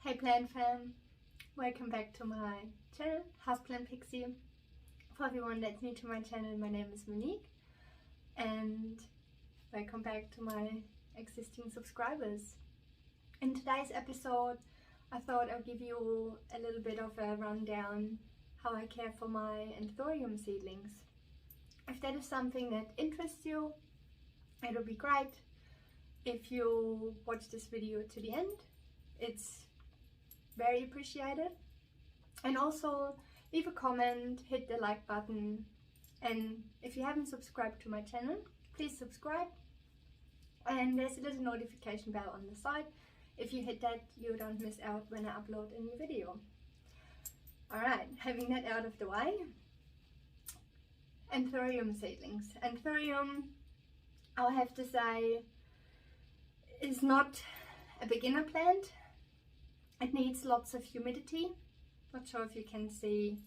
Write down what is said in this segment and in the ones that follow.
Hey plant fam, welcome back to my channel, Houseplantpixie. For everyone that's new to my channel, my name is Monique and welcome back to my existing subscribers. In today's episode, I thought I'll give you a little bit of a rundown how I care for my Anthurium seedlings. If that is something that interests you, it'll be great if you watch this video to the end. It's very appreciated. And also leave a comment, hit the like button, and if you haven't subscribed to my channel, please subscribe. And there's a little notification bell on the side. If you hit that, you don't miss out when I upload a new video. Alright, having that out of the way, Anthurium seedlings. Anthurium, I'll have to say, is not a beginner plant. It needs lots of humidity. Not sure if you can see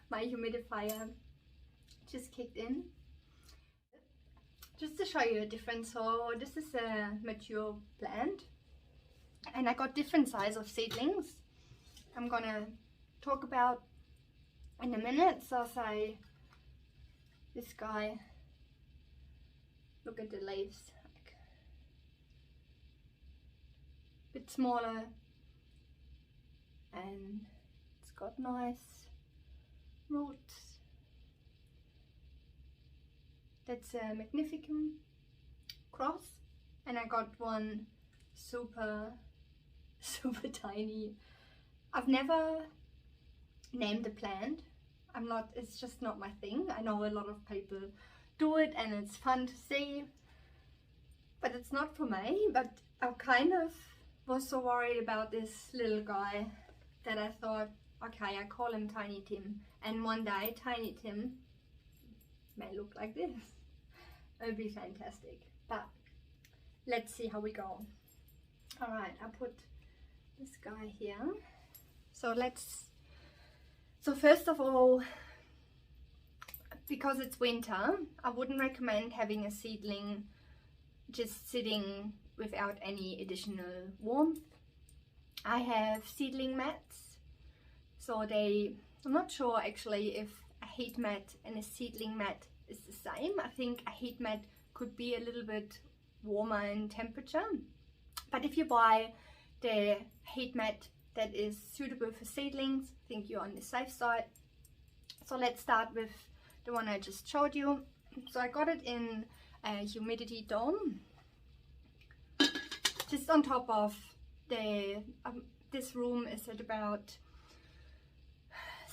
my humidifier just kicked in. Just to show you a difference, so this is a mature plant and I got different size of seedlings I'm gonna talk about in a minute. So I'll say this guy, look at the leaves, like a bit smaller, and it's got nice roots. That's a magnificent cross, and I got one super tiny. I've never named a plant. It's just not my thing. I know a lot of people do it and it's fun to see, but it's not for me. But I kind of was so worried about this little guy that I thought, okay, I call him Tiny Tim, and one day Tiny Tim may look like this. It'll be fantastic, but let's see how we go. All right, I put this guy here. So first of all, because it's winter, I wouldn't recommend having a seedling just sitting without any additional warmth. I have seedling mats, so I'm not sure actually if a heat mat and a seedling mat is the same. I think a heat mat could be a little bit warmer in temperature, but if you buy the heat mat that is suitable for seedlings, I think you're on the safe side. So let's start with the one I just showed you. So I got it in a humidity dome, just on top of the this room is at about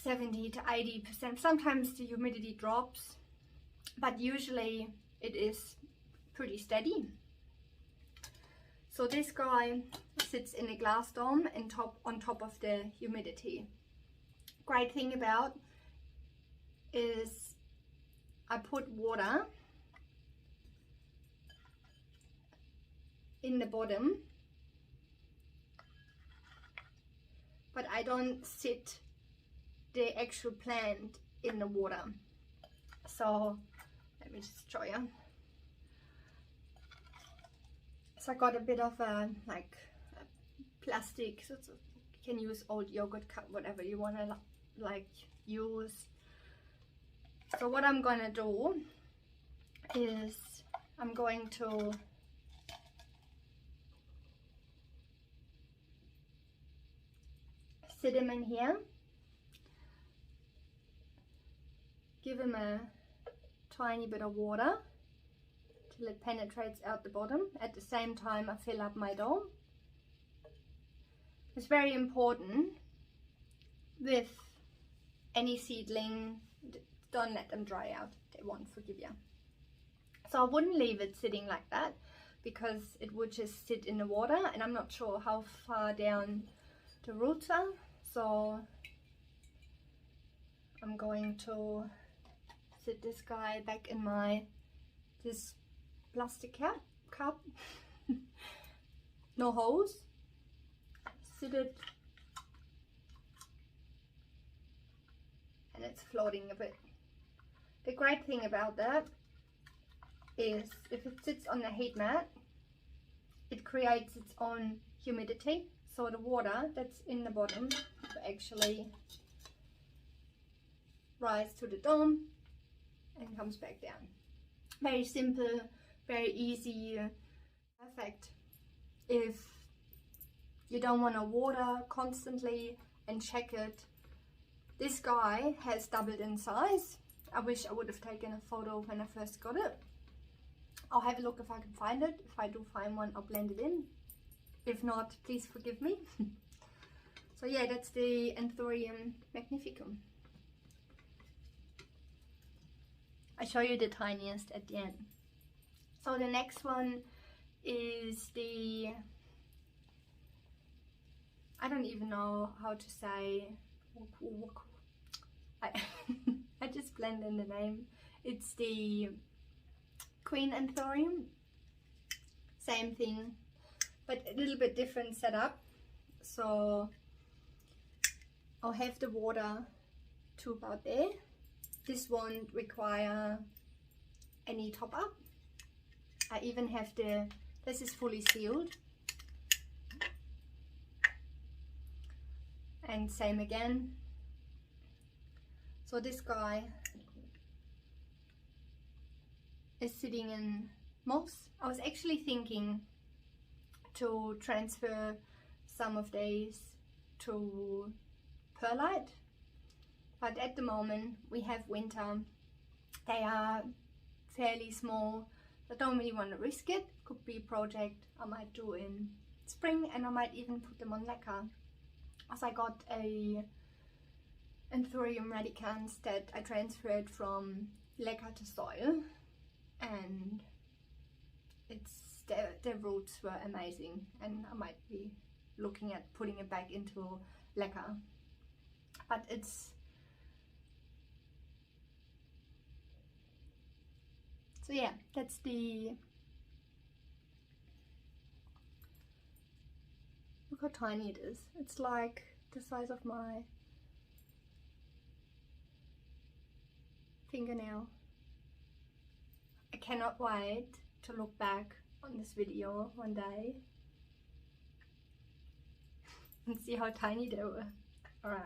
70 to 80%. Sometimes the humidity drops, but usually it is pretty steady. So this guy sits in a glass dome and on top of the humidity. Great thing about is I put water in the bottom, but I don't sit the actual plant in the water. So let me just show you. So I got a bit of a plastic, so you can use old yogurt cup, whatever you want to use. So what I'm gonna do is I'm going to sit him in here, give him a tiny bit of water till it penetrates out the bottom. At the same time I fill up my dome. It's very important with any seedling, don't let them dry out, they won't forgive you. So I wouldn't leave it sitting like that because it would just sit in the water, and I'm not sure how far down the roots are. So I'm going to sit this guy back in this plastic cup. No hose. Sit it, and it's floating a bit. The great thing about that is if it sits on the heat mat, it creates its own humidity. So the water that's in the bottom will actually rise to the dome and comes back down. Very simple, very easy, perfect if you don't want to water constantly and check it. This guy has doubled in size. I wish I would have taken a photo when I first got it. I'll have a look if I can find it. If I do find one, I'll blend it in. If not, please forgive me. So yeah, that's the Anthurium magnificum. I show you the tiniest at the end. So the next one is the, I don't even know how to say, I just blend in the name. It's the Queen Anthurium. Same thing, but a little bit different setup. So I'll have the water to about there. This won't require any top up. I even have this is fully sealed. And same again. So this guy is sitting in moss. I was actually thinking to transfer some of these to Perlite, but at the moment we have winter. They are fairly small. I don't really want to risk it. Could be a project I might do in spring, and I might even put them on lacquer, as I got a Anthurium radicans that I transferred from lacquer to soil, and the roots were amazing, and I might be looking at putting it back into lacquer. But it's so yeah, that's the, look how tiny it is. It's like the size of my fingernail. I cannot wait to look back on this video one day and see how tiny they were. Alright.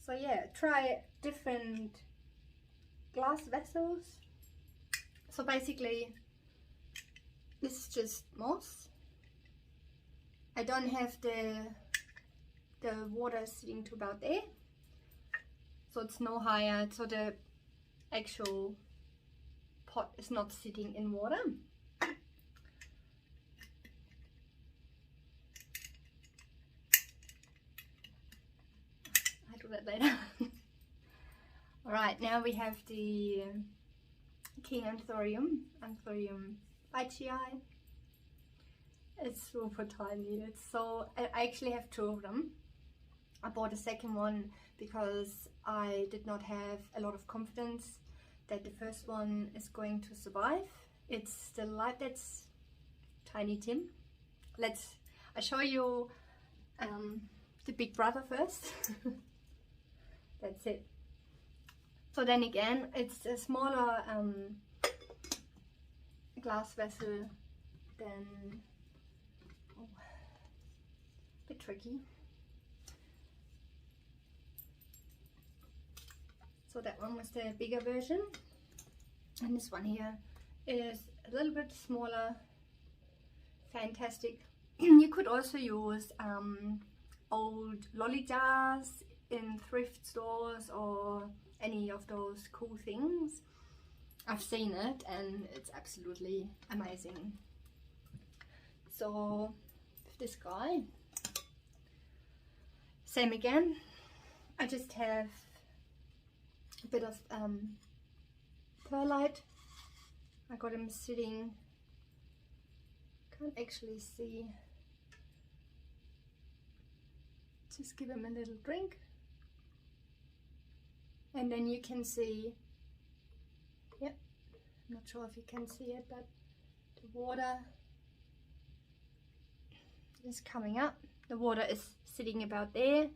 So yeah, try different glass vessels. So basically this is just moss. I don't have the water sitting to about there, so it's no higher, so the actual pot is not sitting in water. I'll do that later. Alright, now we have the King Anthurium, Anthurium-Pixie. It's super tiny. It's so, I actually have two of them. I bought a second one because I did not have a lot of confidence that the first one is going to survive. It's still alive. That's Tiny Tim. I'll show you the big brother first. That's it. So then again, it's a smaller glass vessel than, a bit tricky. So that one was the bigger version, and this one here is a little bit smaller. Fantastic. You could also use old lolly jars in thrift stores or any of those cool things. I've seen it and it's absolutely amazing. So this guy, same again. I just have a bit of perlite. I got him sitting, can't actually see, just give him a little drink, and then you can see, yep, I'm not sure if you can see it, but the water is coming up. The water is sitting about there.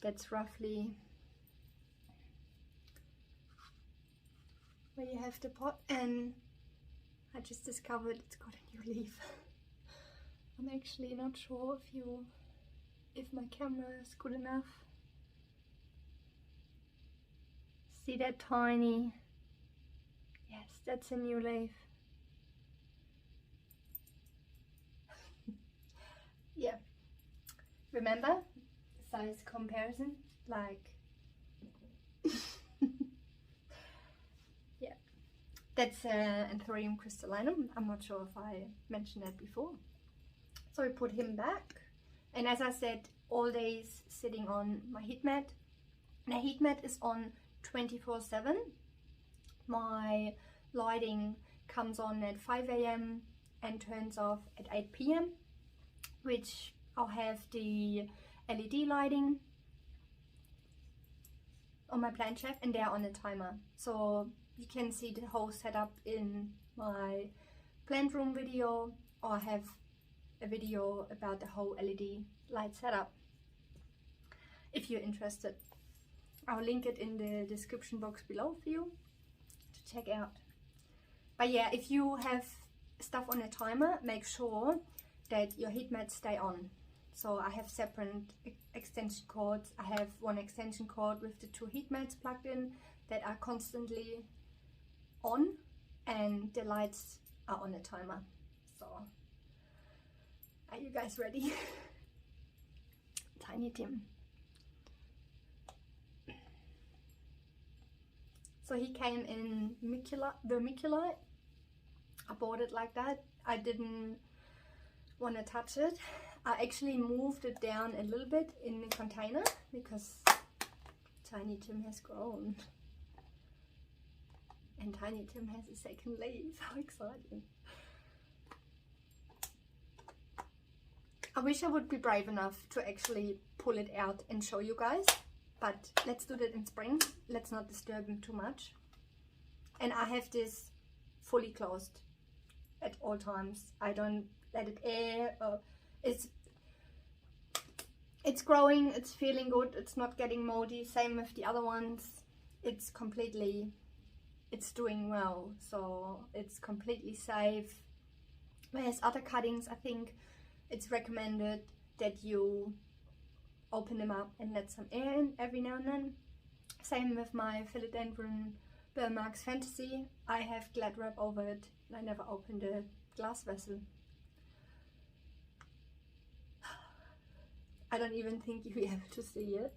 That's roughly where you have the pot, and I just discovered it's got a new leaf. I'm actually not sure if my camera is good enough. See that tiny? Yes, that's a new leaf. Yeah. Remember? Size comparison, like yeah, that's Anthurium crystallinum. I'm not sure if I mentioned that before. So I put him back, and as I said, all days sitting on my heat mat. The heat mat is on 24/7. My lighting comes on at 5 AM and turns off at 8 PM, which I'll have the LED lighting on my plant shelf, and they're on a timer, so you can see the whole setup in my plant room video, or I have a video about the whole LED light setup if you're interested. I'll link it in the description box below for you to check out. But yeah, if you have stuff on a timer, make sure that your heat mats stay on. So I have separate extension cords. I have one extension cord with the 2 heat mats plugged in that are constantly on, and the lights are on a timer. So are you guys ready? Tiny Tim. So he came in vermiculite. I bought it like that. I didn't want to touch it. I actually moved it down a little bit in the container because Tiny Tim has grown. And Tiny Tim has a second leaf. How exciting. I wish I would be brave enough to actually pull it out and show you guys. But let's do that in spring. Let's not disturb him too much. And I have this fully closed at all times. I don't let it air. It's growing, it's feeling good, it's not getting moldy. Same with the other ones. It's doing well, so it's completely safe. Whereas other cuttings, I think it's recommended that you open them up and let some air in every now and then. Same with my philodendron Burmax Fantasy. I have glad wrap over it and I never opened the glass vessel. I don't even think you'll be able to see it.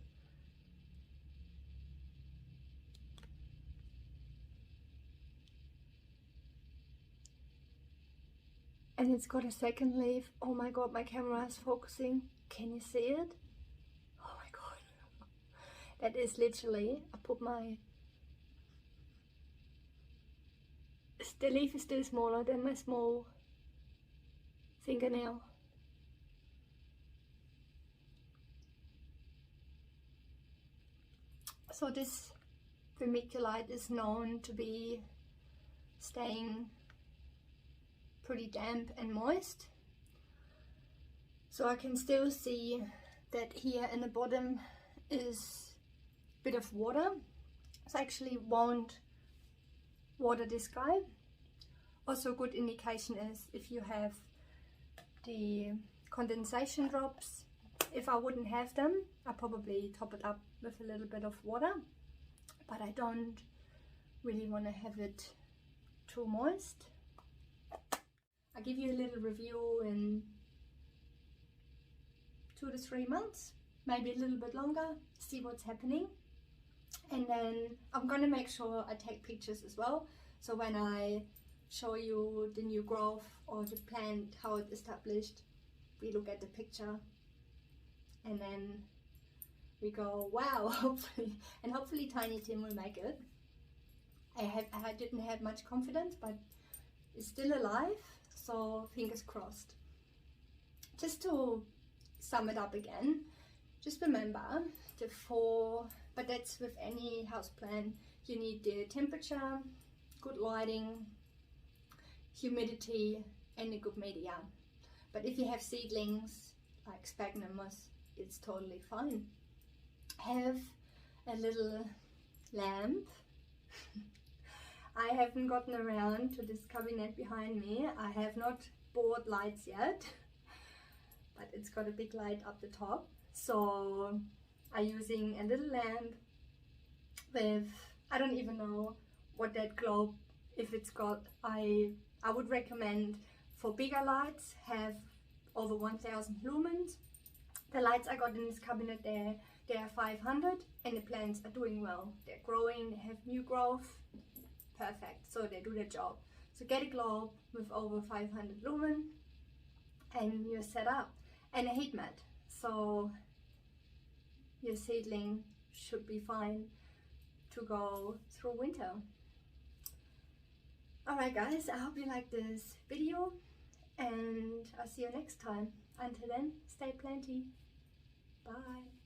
And it's got a second leaf. Oh my god, my camera is focusing. Can you see it? Oh my god. That is literally, the leaf is still smaller than my small fingernail. So this vermiculite is known to be staying pretty damp and moist. So I can still see that here in the bottom is a bit of water. So I actually won't water this guy. Also, good indication is if you have the condensation drops. If I wouldn't have them, I'd probably top it up with a little bit of water, but I don't really want to have it too moist. I'll give you a little review in 2 to 3 months, maybe a little bit longer, see what's happening. And then I'm going to make sure I take pictures as well, so when I show you the new growth or the plant, how it's established, we look at the picture and then we go, wow, hopefully Tiny Tim will make it. I didn't have much confidence, but it's still alive, so fingers crossed. Just to sum it up again, just remember the 4, but that's with any houseplant, you need the temperature, good lighting, humidity, and a good media. But if you have seedlings like sphagnums, it's totally fine. Have a little lamp. I haven't gotten around to this cabinet behind me. I have not bought lights yet. but it's got a big light up the top. So I'm using a little lamp with, I don't even know what that globe, if it's got, I would recommend for bigger lights have over 1000 lumens. The lights I got in this cabinet, they are 500, and the plants are doing well. They're growing, they have new growth, perfect, so they do their job. So get a globe with over 500 lumen and you're set up, and a heat mat, so your seedling should be fine to go through winter. Alright guys, I hope you liked this video, and I'll see you next time. Until then, stay planty. Bye.